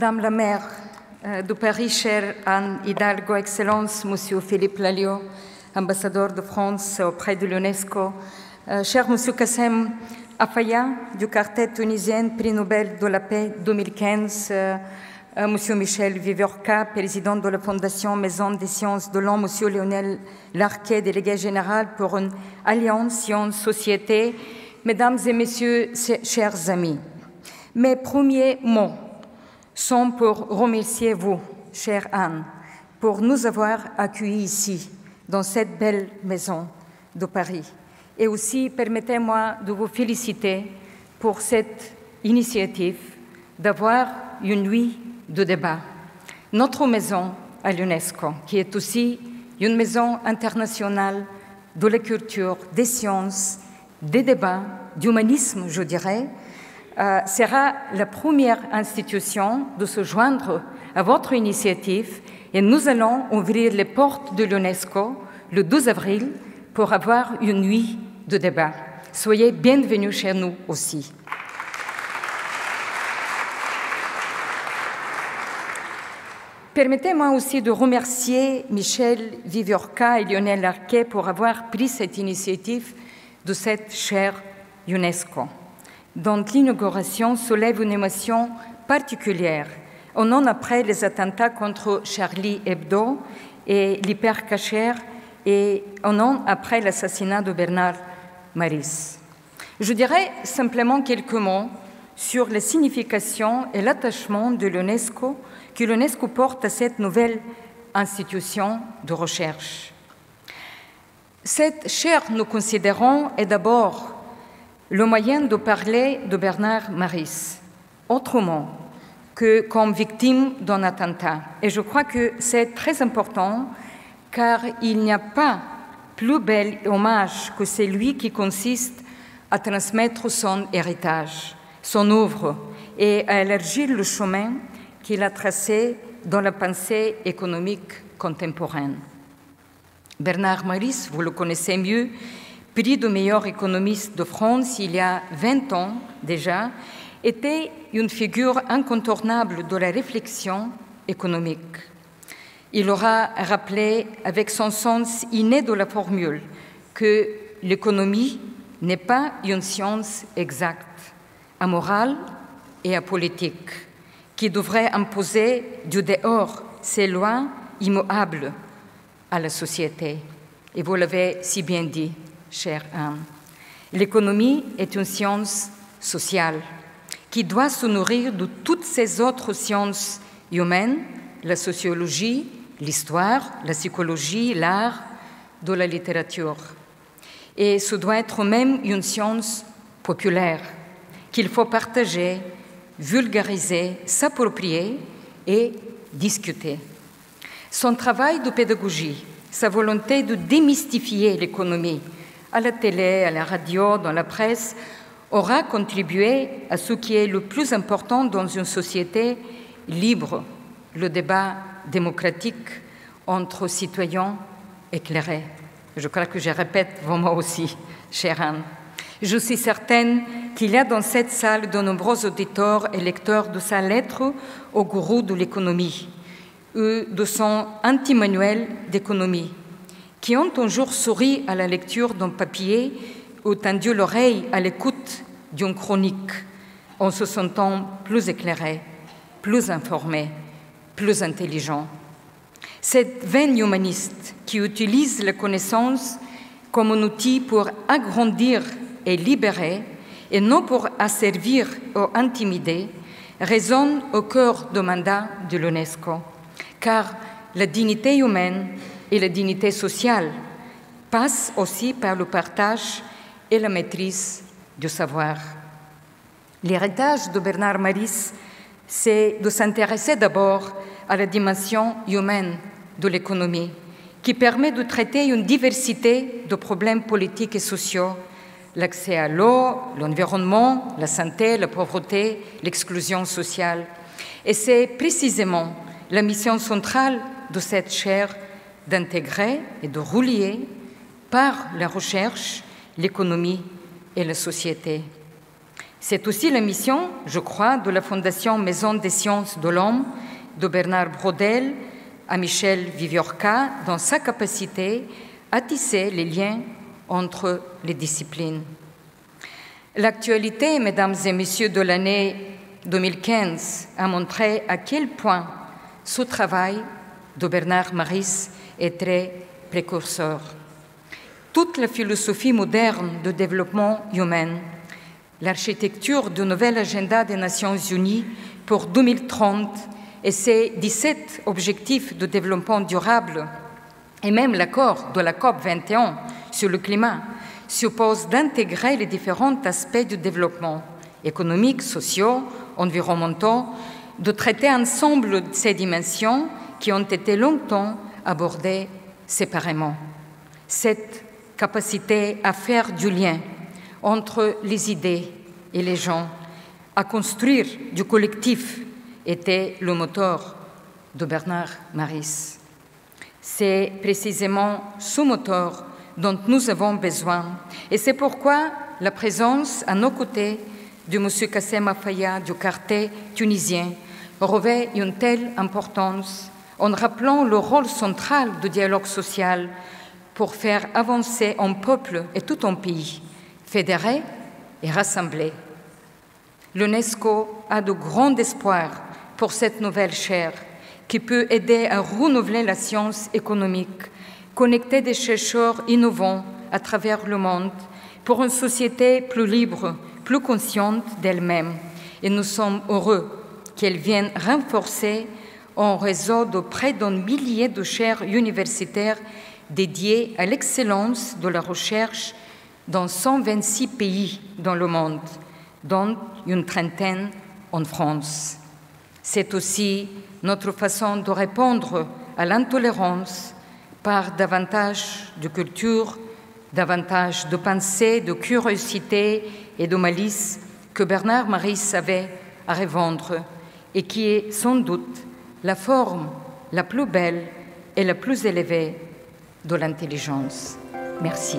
Madame la maire de Paris, chère Anne Hidalgo, Excellence, Monsieur Philippe Lalliot, ambassadeur de France auprès de l'UNESCO, cher Monsieur Kassem Afaya, du quartet tunisien, prix Nobel de la paix 2015, Monsieur Michel Viviorca, président de la Fondation Maison des sciences de l'homme, Monsieur Lionel Larquet, délégué général pour une alliance science-société, Mesdames et Messieurs, chers amis. Mes premiers mots sont pour remercier vous, chère Anne, pour nous avoir accueillis ici, dans cette belle maison de Paris. Et aussi, permettez-moi de vous féliciter pour cette initiative d'avoir une nuit de débat. Notre maison à l'UNESCO, qui est aussi une maison internationale de la culture, des sciences, des débats, d'humanisme, je dirais, sera la première institution de se joindre à votre initiative et nous allons ouvrir les portes de l'UNESCO le 12 avril pour avoir une nuit de débat. Soyez bienvenus chez nous aussi. Permettez-moi aussi de remercier Michel Viviorca et Lionel Larquet pour avoir pris cette initiative de cette chère UNESCO, dont l'inauguration soulève une émotion particulière, un an après les attentats contre Charlie Hebdo et l'hypercacher et un an après l'assassinat de Bernard Maris. Je dirais simplement quelques mots sur la signification et l'attachement de l'UNESCO que l'UNESCO porte à cette nouvelle institution de recherche. Cette chaire, nous considérons, est d'abord le moyen de parler de Bernard Maris, autrement que comme victime d'un attentat. Et je crois que c'est très important, car il n'y a pas plus bel hommage que celui qui consiste à transmettre son héritage, son œuvre, et à élargir le chemin qu'il a tracé dans la pensée économique contemporaine. Bernard Maris, vous le connaissez mieux, prix de meilleur économiste de France il y a 20 ans déjà, était une figure incontournable de la réflexion économique. Il aura rappelé avec son sens inné de la formule que l'économie n'est pas une science exacte, amorale et apolitique, qui devrait imposer du dehors ses lois immuables à la société. Et vous l'avez si bien dit, chère Anne. L'économie est une science sociale qui doit se nourrir de toutes ces autres sciences humaines, la sociologie, l'histoire, la psychologie, l'art, de la littérature. Et ce doit être même une science populaire qu'il faut partager, vulgariser, s'approprier et discuter. Son travail de pédagogie, sa volonté de démystifier l'économie à la télé, à la radio, dans la presse, aura contribué à ce qui est le plus important dans une société libre, le débat démocratique entre citoyens éclairés. Je crois que je répète vos mots aussi, chère Anne. Je suis certaine qu'il y a dans cette salle de nombreux auditeurs et lecteurs de sa lettre au gourou de l'économie, ou de son anti-manuel d'économie, qui ont un jour souri à la lecture d'un papier ou tendu l'oreille à l'écoute d'une chronique, en se sentant plus éclairé, plus informé, plus intelligent. Cette veine humaniste qui utilise la connaissance comme un outil pour agrandir et libérer, et non pour asservir ou intimider, résonne au cœur du mandat de l'UNESCO, car la dignité humaine et la dignité sociale passent aussi par le partage et la maîtrise du savoir. L'héritage de Bernard Maris, c'est de s'intéresser d'abord à la dimension humaine de l'économie, qui permet de traiter une diversité de problèmes politiques et sociaux, l'accès à l'eau, l'environnement, la santé, la pauvreté, l'exclusion sociale. Et c'est précisément la mission centrale de cette chaire d'intégrer et de relier par la recherche l'économie et la société. C'est aussi la mission, je crois, de la Fondation Maison des sciences de l'homme, de Bernard Braudel à Michel Viviorca, dans sa capacité à tisser les liens entre les disciplines. L'actualité, mesdames et messieurs, de l'année 2015 a montré à quel point ce travail de Bernard Maris est très précurseur. Toute la philosophie moderne de développement humain, l'architecture du nouvel agenda des Nations Unies pour 2030 et ses 17 objectifs de développement durable, et même l'accord de la COP 21 sur le climat, suppose d'intégrer les différents aspects du développement économiques, sociaux, environnementaux, de traiter ensemble ces dimensions qui ont été longtemps abordées séparément. Cette capacité à faire du lien entre les idées et les gens, à construire du collectif, était le moteur de Bernard Maris. C'est précisément ce moteur dont nous avons besoin, et c'est pourquoi la présence à nos côtés de M. Kassem Afaya du quartet tunisien revêt une telle importance en rappelant le rôle central du dialogue social pour faire avancer un peuple et tout un pays, fédéré et rassemblé. L'UNESCO a de grands espoirs pour cette nouvelle chaire qui peut aider à renouveler la science économique, connecter des chercheurs innovants à travers le monde pour une société plus libre, plus consciente d'elle-même. Et nous sommes heureux qu'elle vienne renforcer un réseau de près d'un millier de chaires universitaires dédiées à l'excellence de la recherche dans 126 pays dans le monde, dont une trentaine en France. C'est aussi notre façon de répondre à l'intolérance par davantage de culture, davantage de pensée, de curiosité et de malice que Bernard Maris avait à revendre et qui est sans doute la forme la plus belle et la plus élevée de l'intelligence. Merci.